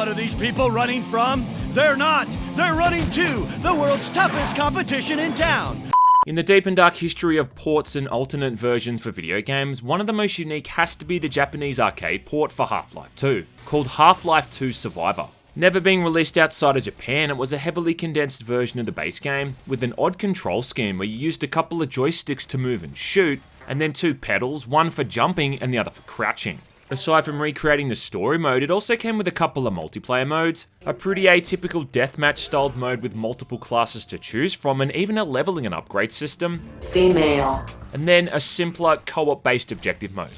are these people running from? They're not. They're running to the world's toughest competition in town. In the deep and dark history of ports and alternate versions for video games, one of the most unique has to be the Japanese arcade port for Half-Life 2, called Half-Life 2 Survivor. Never being released outside of Japan, it was a heavily condensed version of the base game, with an odd control scheme where you used a couple of joysticks to move and shoot, and then 2 pedals, one for jumping and the other for crouching. Aside from recreating the story mode, it also came with a couple of multiplayer modes, a pretty atypical deathmatch styled mode with multiple classes to choose from, and even a leveling and upgrade system. Female. And then a simpler co-op based objective mode.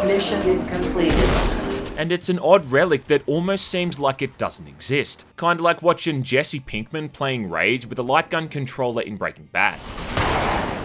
Mission is completed. And it's an odd relic that almost seems like it doesn't exist. Kinda like watching Jesse Pinkman playing Rage with a light gun controller in Breaking Bad.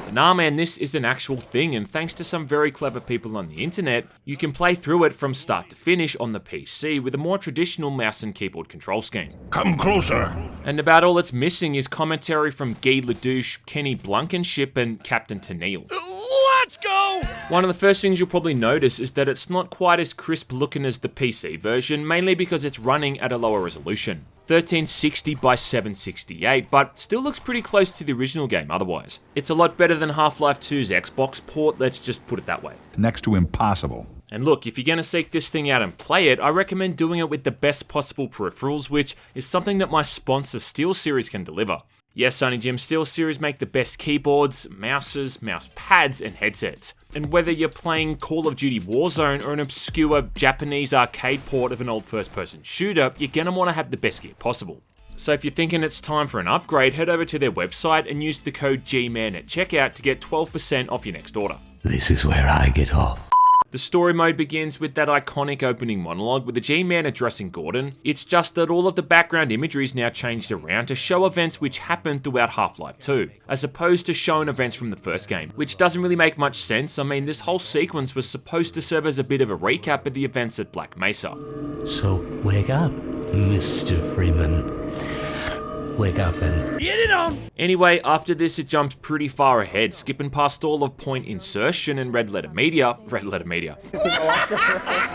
But nah man, this is an actual thing, and thanks to some very clever people on the internet, you can play through it from start to finish on the PC with a more traditional mouse and keyboard control scheme. Come closer! And about all it's missing is commentary from Guy Ledouche, Kenny Blankenship, and Captain Tennille. Let's go! One of the first things you'll probably notice is that it's not quite as crisp looking as the PC version, mainly because it's running at a lower resolution. 1360 by 768, but still looks pretty close to the original game otherwise. It's a lot better than Half-Life 2's Xbox port, let's just put it that way. Next to impossible. And look, if you're going to seek this thing out and play it, I recommend doing it with the best possible peripherals, which is something that my sponsor SteelSeries can deliver. Yes, Sonny Jims, SteelSeries make the best keyboards, mouses, mouse pads, and headsets. And whether you're playing Call of Duty Warzone or an obscure Japanese arcade port of an old first-person shooter, you're gonna want to have the best gear possible. So if you're thinking it's time for an upgrade, head over to their website and use the code GMAN at checkout to get 12% off your next order. This is where I get off. The story mode begins with that iconic opening monologue with the G-Man addressing Gordon. It's just that all of the background imagery is now changed around to show events which happened throughout Half-Life 2, as opposed to showing events from the first game, which doesn't really make much sense. I mean, this whole sequence was supposed to serve as a bit of a recap of the events at Black Mesa. So wake up, Mr. Freeman. Wake up and Get it on! Anyway, after this it jumps pretty far ahead, skipping past all of point insertion and red letter media.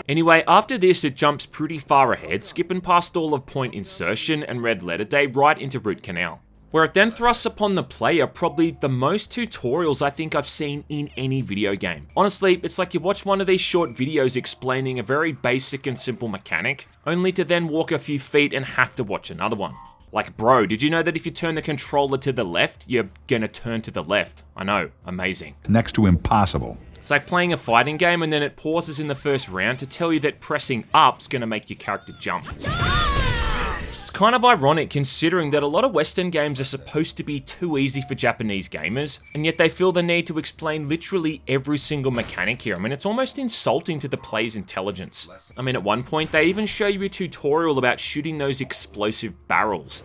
Anyway, after this it jumps pretty far ahead, skipping past all of point insertion and red letter day right into root canal, where it then thrusts upon the player probably the most tutorials I think I've seen in any video game. Honestly, it's like you watch one of these short videos explaining a very basic and simple mechanic, only to then walk a few feet and have to watch another one. Like, bro, did you know that if you turn the controller to the left, you're gonna turn to the left? I know, amazing. Next to impossible. It's like playing a fighting game and then it pauses in the first round to tell you that pressing up's gonna make your character jump. It's kind of ironic considering that a lot of Western games are supposed to be too easy for Japanese gamers, and yet they feel the need to explain literally every single mechanic here. I mean, it's almost insulting to the player's intelligence. I mean, at one point, they even show you a tutorial about shooting those explosive barrels.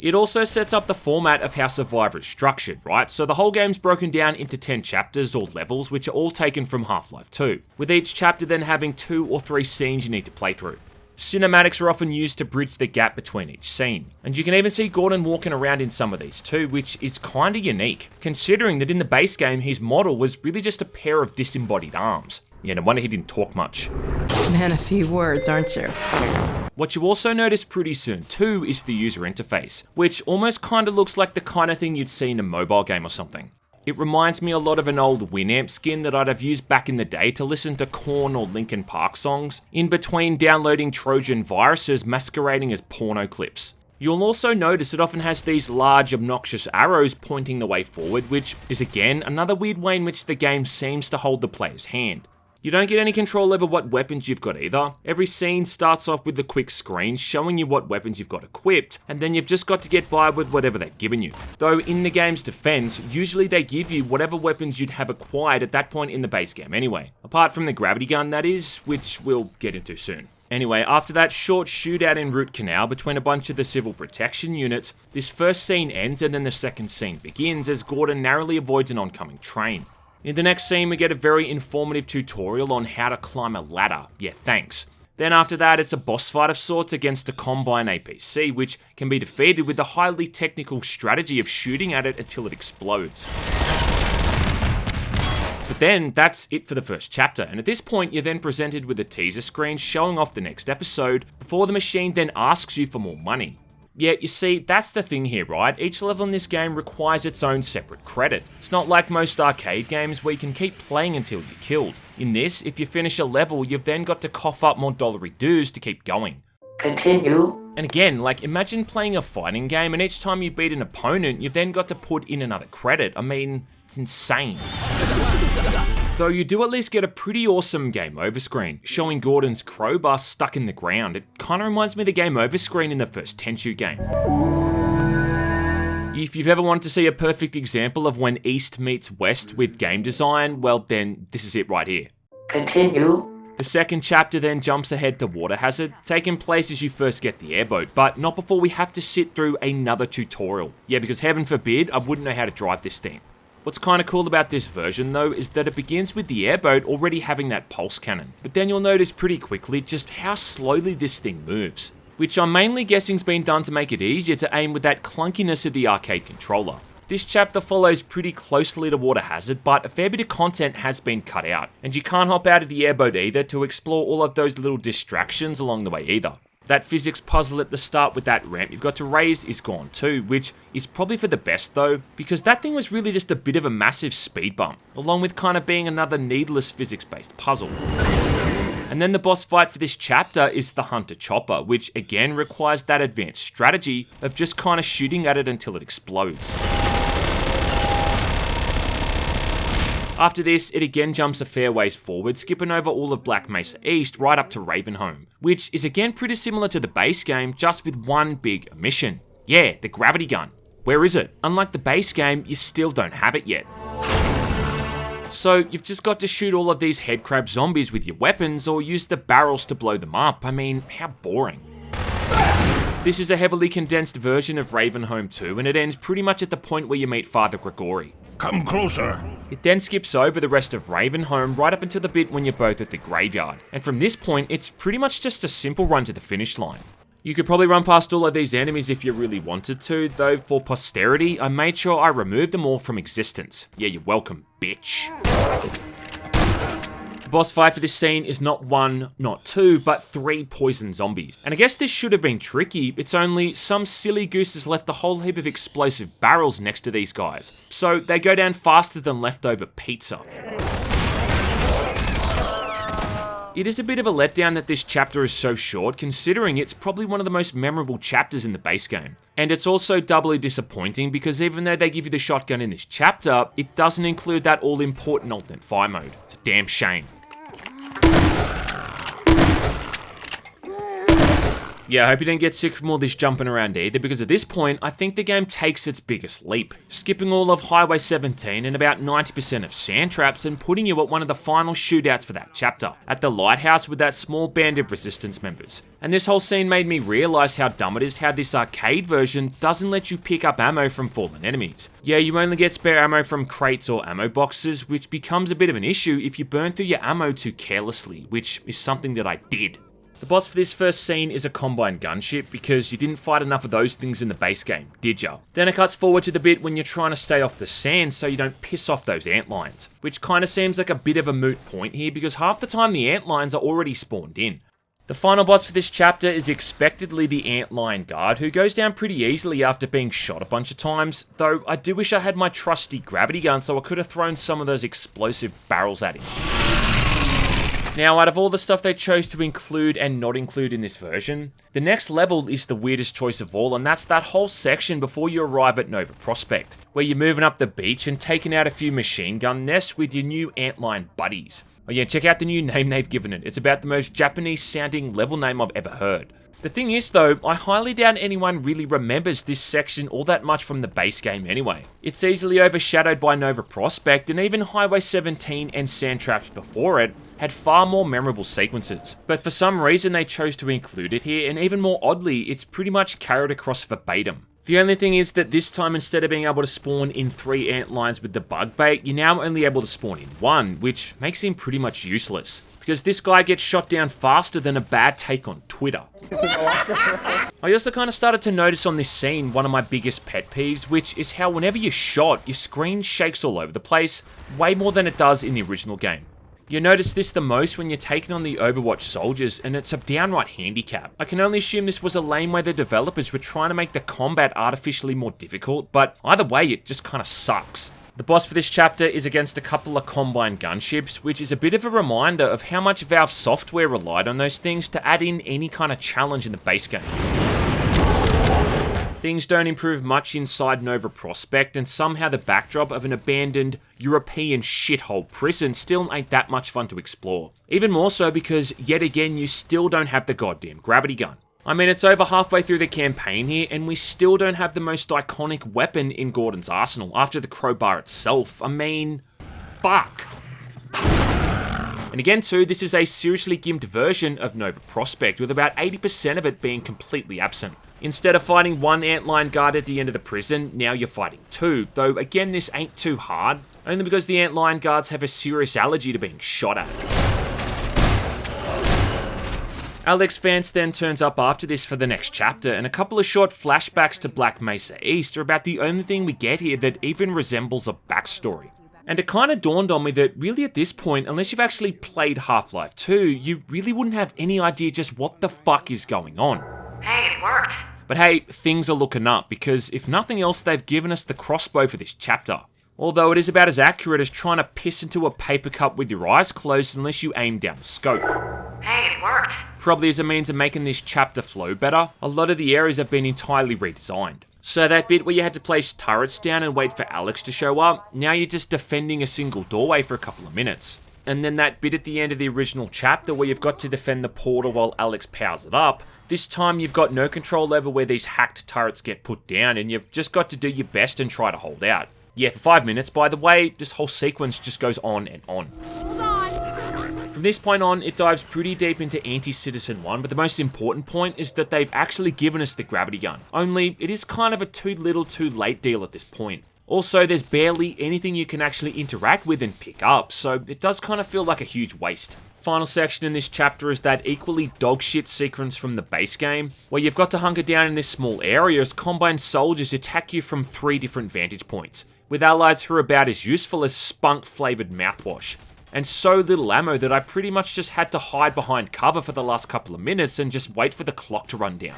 It also sets up the format of how Survivor is structured, right? So the whole game's broken down into 10 chapters or levels, which are all taken from Half-Life 2, with each chapter then having 2 or 3 scenes you need to play through. Cinematics are often used to bridge the gap between each scene, and you can even see Gordon walking around in some of these too, which is kinda unique, considering that in the base game his model was really just a pair of disembodied arms. Yeah, no wonder he didn't talk much. Man, a few words, aren't you? What you also notice pretty soon too is the user interface, which almost kinda looks like the kind of thing you'd see in a mobile game or something. It reminds me a lot of an old Winamp skin that I'd have used back in the day to listen to Korn or Linkin Park songs, in between downloading Trojan viruses masquerading as porno clips. You'll also notice it often has these large obnoxious arrows pointing the way forward, which is again another weird way in which the game seems to hold the player's hand. You don't get any control over what weapons you've got either. Every scene starts off with a quick screen showing you what weapons you've got equipped, and then you've just got to get by with whatever they've given you. Though in the game's defense, usually they give you whatever weapons you'd have acquired at that point in the base game anyway. Apart from the gravity gun, that is, which we'll get into soon. Anyway, after that short shootout in Root Canal between a bunch of the civil protection units, this first scene ends and then the second scene begins as Gordon narrowly avoids an oncoming train. In the next scene, we get a very informative tutorial on how to climb a ladder. Yeah, thanks. Then after that, it's a boss fight of sorts against a Combine APC, which can be defeated with the highly technical strategy of shooting at it until it explodes. But then that's it for the first chapter, and at this point you're then presented with a teaser screen showing off the next episode before the machine then asks you for more money. Yet, you see, that's the thing here, right? Each level in this game requires its own separate credit. It's not like most arcade games where you can keep playing until you're killed. In this, if you finish a level, you've then got to cough up more dollary dues to keep going. Continue. And again, like, imagine playing a fighting game and each time you beat an opponent, you've then got to put in another credit. I mean, it's insane. Though you do at least get a pretty awesome game over screen, showing Gordon's crowbar stuck in the ground. It kinda reminds me of the game over screen in the first Tenchu game. If you've ever wanted to see a perfect example of when East meets West with game design, well then, this is it right here. Continue. The second chapter then jumps ahead to Water Hazard, taking place as you first get the airboat, but not before we have to sit through another tutorial. Yeah, because heaven forbid, I wouldn't know how to drive this thing. What's kinda cool about this version though is that it begins with the airboat already having that pulse cannon, but then you'll notice pretty quickly just how slowly this thing moves, which I'm mainly guessing's been done to make it easier to aim with that clunkiness of the arcade controller. This chapter follows pretty closely to Water Hazard, but a fair bit of content has been cut out, and you can't hop out of the airboat either to explore all of those little distractions along the way either. That physics puzzle at the start with that ramp you've got to raise is gone too, which is probably for the best though, because that thing was really just a bit of a massive speed bump, along with kind of being another needless physics-based puzzle. And then the boss fight for this chapter is the Hunter Chopper, which again requires that advanced strategy of just kind of shooting at it until it explodes. After this, it again jumps a fair ways forward, skipping over all of Black Mesa East right up to Ravenholm, which is again pretty similar to the base game, just with one big omission. Yeah, the gravity gun. Where is it? Unlike the base game, you still don't have it yet. So you've just got to shoot all of these headcrab zombies with your weapons or use the barrels to blow them up. I mean, how boring. This is a heavily condensed version of Ravenholm 2, and it ends pretty much at the point where you meet Father Gregory. Come closer. It then skips over the rest of Ravenholm right up until the bit when you're both at the graveyard, and from this point it's pretty much just a simple run to the finish line. You could probably run past all of these enemies if you really wanted to, though for posterity I made sure I removed them all from existence. Yeah, you're welcome, bitch. The boss fight for this scene is not one, not two, but 3 poison zombies. And I guess this should have been tricky, it's only some silly goose has left a whole heap of explosive barrels next to these guys. So they go down faster than leftover pizza. It is a bit of a letdown that this chapter is so short, considering it's probably one of the most memorable chapters in the base game. And it's also doubly disappointing because even though they give you the shotgun in this chapter, it doesn't include that all-important alternate fire mode. It's a damn shame. Yeah, I hope you didn't get sick from all this jumping around either, because at this point, I think the game takes its biggest leap, skipping all of Highway 17 and about 90% of sand traps and putting you at one of the final shootouts for that chapter, at the lighthouse with that small band of resistance members. And this whole scene made me realise how dumb it is how this arcade version doesn't let you pick up ammo from fallen enemies. Yeah, you only get spare ammo from crates or ammo boxes, which becomes a bit of an issue if you burn through your ammo too carelessly, which is something that I did. The boss for this first scene is a combine gunship because you didn't fight enough of those things in the base game, did ya? Then it cuts forward to the bit when you're trying to stay off the sand so you don't piss off those antlions, which kinda seems like a bit of a moot point here because half the time the antlions are already spawned in. The final boss for this chapter is expectedly the antlion guard, who goes down pretty easily after being shot a bunch of times, though I do wish I had my trusty gravity gun so I could have thrown some of those explosive barrels at him. Now, out of all the stuff they chose to include and not include in this version, the next level is the weirdest choice of all, and that's that whole section before you arrive at Nova Prospect, where you're moving up the beach and taking out a few machine gun nests with your new antlion buddies. Oh yeah, check out the new name they've given it. It's about the most Japanese sounding level name I've ever heard. The thing is though, I highly doubt anyone really remembers this section all that much from the base game anyway. It's easily overshadowed by Nova Prospect, and even Highway 17 and Sand Traps before it had far more memorable sequences. But for some reason they chose to include it here, and even more oddly, it's pretty much carried across verbatim. The only thing is that this time, instead of being able to spawn in 3 antlions with the bug bait, you're now only able to spawn in 1, which makes him pretty much useless, because this guy gets shot down faster than a bad take on Twitter. I also kind of started to notice on this scene one of my biggest pet peeves, which is how whenever you're shot, your screen shakes all over the place, way more than it does in the original game. You notice this the most when you're taking on the Overwatch soldiers, and it's a downright handicap. I can only assume this was a lame way the developers were trying to make the combat artificially more difficult, but either way, it just kind of sucks. The boss for this chapter is against a couple of Combine gunships, which is a bit of a reminder of how much Valve software relied on those things to add in any kind of challenge in the base game. Things don't improve much inside Nova Prospekt, and somehow the backdrop of an abandoned European shithole prison still ain't that much fun to explore. Even more so because, yet again, you still don't have the goddamn gravity gun. I mean, it's over halfway through the campaign here, and we still don't have the most iconic weapon in Gordon's arsenal after the crowbar itself. I mean, fuck. And again too, this is a seriously gimped version of Nova Prospekt, with about 80% of it being completely absent. Instead of fighting 1 antlion guard at the end of the prison, now you're fighting 2, though again this ain't too hard, only because the antlion guards have a serious allergy to being shot at. Alex Vance then turns up after this for the next chapter, and a couple of short flashbacks to Black Mesa East are about the only thing we get here that even resembles a backstory. And it kind of dawned on me that really at this point, unless you've actually played Half-Life 2, you really wouldn't have any idea just what the fuck is going on. Hey, it worked. But hey, things are looking up, because if nothing else, they've given us the crossbow for this chapter. Although it is about as accurate as trying to piss into a paper cup with your eyes closed unless you aim down the scope. Hey, it worked. Probably as a means of making this chapter flow better, a lot of the areas have been entirely redesigned. So that bit where you had to place turrets down and wait for Alex to show up, now you're just defending a single doorway for a couple of minutes. And then that bit at the end of the original chapter where you've got to defend the portal while Alex powers it up, this time you've got no control over where these hacked turrets get put down, and you've just got to do your best and try to hold out. Yeah, for 5 minutes, by the way, this whole sequence just goes on and on. From this point on, it dives pretty deep into Anti-Citizen 1, but the most important point is that they've actually given us the gravity gun. Only, it is kind of a too little too late deal at this point. Also, there's barely anything you can actually interact with and pick up, so it does kind of feel like a huge waste. Final section in this chapter is that equally dogshit sequence from the base game, where you've got to hunker down in this small area as Combine soldiers attack you from 3 different vantage points, with allies who are about as useful as spunk-flavoured mouthwash. And so little ammo that I pretty much just had to hide behind cover for the last couple of minutes and just wait for the clock to run down.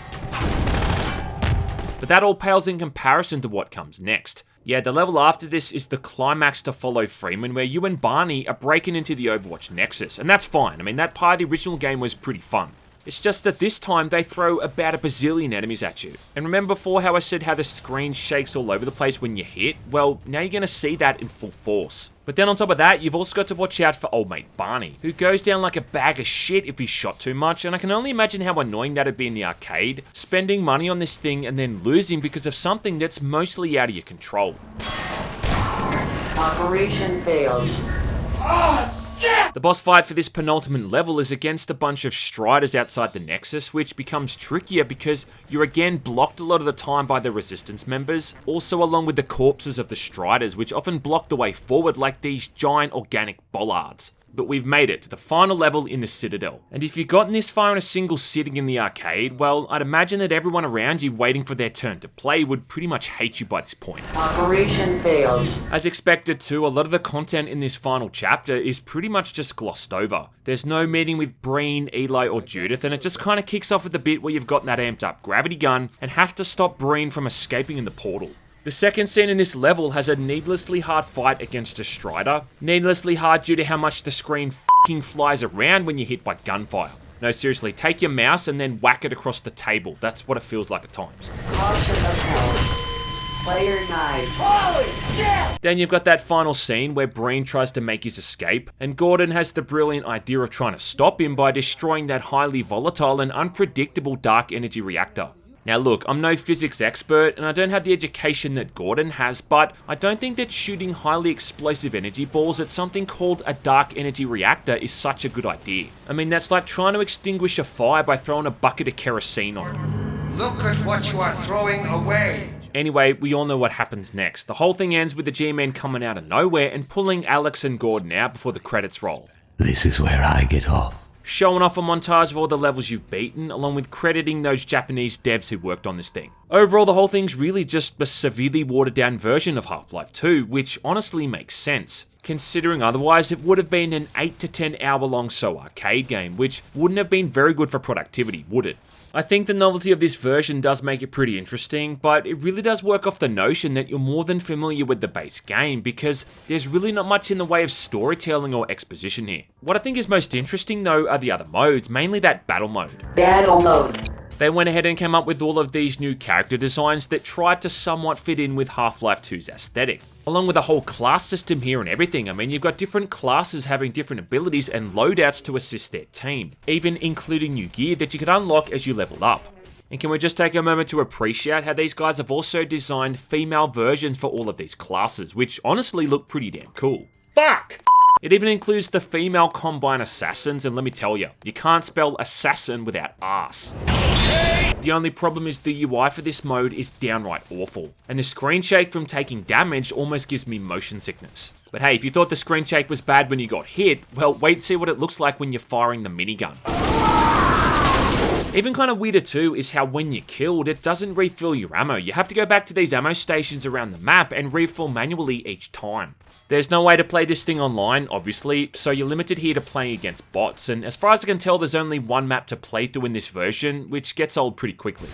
But that all pales in comparison to what comes next. Yeah, the level after this is the climax to follow Freeman, where you and Barney are breaking into the Overwatch Nexus, and that's fine. I mean, that part of the original game was pretty fun. It's just that this time they throw about a bazillion enemies at you. And remember before how I said how the screen shakes all over the place when you hit? Well, now you're going to see that in full force. But then on top of that, you've also got to watch out for old mate Barney, who goes down like a bag of shit if he's shot too much, and I can only imagine how annoying that'd be in the arcade, spending money on this thing and then losing because of something that's mostly out of your control. Operation failed. The boss fight for this penultimate level is against a bunch of Striders outside the Nexus, which becomes trickier because you're again blocked a lot of the time by the Resistance members, also along with the corpses of the Striders, which often block the way forward like these giant organic bollards. But we've made it to the final level in the Citadel. And if you've gotten this far in a single sitting in the arcade, well, I'd imagine that everyone around you waiting for their turn to play would pretty much hate you by this point. Operation failed. As expected too, a lot of the content in this final chapter is pretty much just glossed over. There's no meeting with Breen, Eli, or Judith, and it just kind of kicks off with the bit where you've got that amped up gravity gun and have to stop Breen from escaping in the portal. The second scene in this level has a needlessly hard fight against a Strider. Needlessly hard due to how much the screen f***ing flies around when you're hit by gunfire. No, seriously, take your mouse and then whack it across the table. That's what it feels like at times. Caution of health. Player 9. Holy shit! Then you've got that final scene where Breen tries to make his escape, and Gordon has the brilliant idea of trying to stop him by destroying that highly volatile and unpredictable dark energy reactor. Now look, I'm no physics expert and I don't have the education that Gordon has, but I don't think that shooting highly explosive energy balls at something called a dark energy reactor is such a good idea. I mean, that's like trying to extinguish a fire by throwing a bucket of kerosene on it. Look at what you are throwing away. Anyway, we all know what happens next. The whole thing ends with the G-Men coming out of nowhere and pulling Alex and Gordon out before the credits roll. This is where I get off. Showing off a montage of all the levels you've beaten, along with crediting those Japanese devs who worked on this thing. Overall, the whole thing's really just a severely watered down version of Half-Life 2, which honestly makes sense. Considering otherwise, it would have been an 8 to 10 hour long arcade game, which wouldn't have been very good for productivity, would it? I think the novelty of this version does make it pretty interesting, but it really does work off the notion that you're more than familiar with the base game, because there's really not much in the way of storytelling or exposition here. What I think is most interesting though are the other modes, mainly that battle mode. Battle mode. They went ahead and came up with all of these new character designs that tried to somewhat fit in with Half-Life 2's aesthetic. Along with a whole class system here and everything. I mean, you've got different classes having different abilities and loadouts to assist their team, even including new gear that you could unlock as you leveled up. And can we just take a moment to appreciate how these guys have also designed female versions for all of these classes, which honestly look pretty damn cool. Fuck! It even includes the female Combine Assassins, and let me tell you, you can't spell assassin without ass. The only problem is the UI for this mode is downright awful, and the screen shake from taking damage almost gives me motion sickness. But hey, if you thought the screen shake was bad when you got hit, well, wait to see what it looks like when you're firing the minigun. Even kind of weirder too is how when you're killed, it doesn't refill your ammo. You have to go back to these ammo stations around the map and refill manually each time. There's no way to play this thing online, obviously, so you're limited here to playing against bots, and as far as I can tell, there's only one map to play through in this version, which gets old pretty quickly.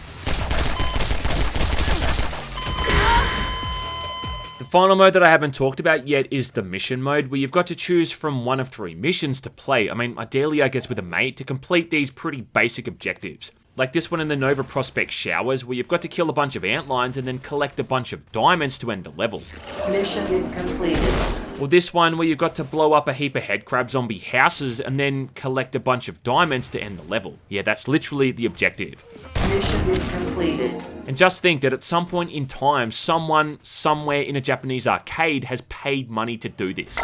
The final mode that I haven't talked about yet is the mission mode, where you've got to choose from one of 3 missions to play. I mean, ideally I guess with a mate, to complete these pretty basic objectives. Like this one in the Nova Prospect Showers, where you've got to kill a bunch of antlions and then collect a bunch of diamonds to end the level. Mission is completed. Or this one where you've got to blow up a heap of headcrab zombie houses and then collect a bunch of diamonds to end the level. Yeah, that's literally the objective. Mission is completed. And just think that at some point in time, someone, somewhere in a Japanese arcade has paid money to do this.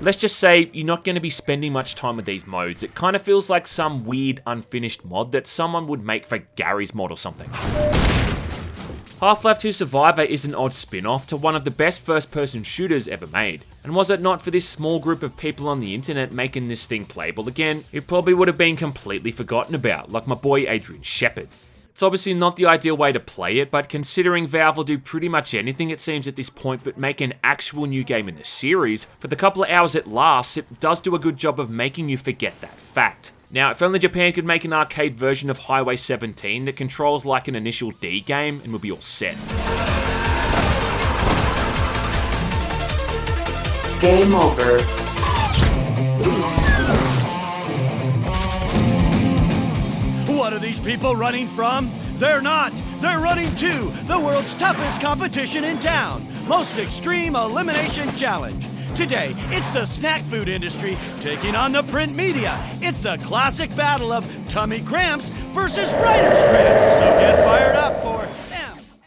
Let's just say you're not going to be spending much time with these modes. It kind of feels like some weird unfinished mod that someone would make for Gary's mod or something. Half-Life 2 Survivor is an odd spin-off to one of the best first-person shooters ever made. And was it not for this small group of people on the internet making this thing playable again, it probably would have been completely forgotten about, like my boy Adrian Shepard. It's obviously not the ideal way to play it, but considering Valve will do pretty much anything it seems at this point but make an actual new game in the series, for the couple of hours it lasts, it does do a good job of making you forget that fact. Now, if only Japan could make an arcade version of Highway 17 that controls like an initial D game, and we'll be all set. Game over. What are these people running from? They're not. They're running to the world's toughest competition in town. Most Extreme Elimination Challenge. Today, it's the snack food industry taking on the print media. It's the classic battle of tummy cramps versus writer's cramp.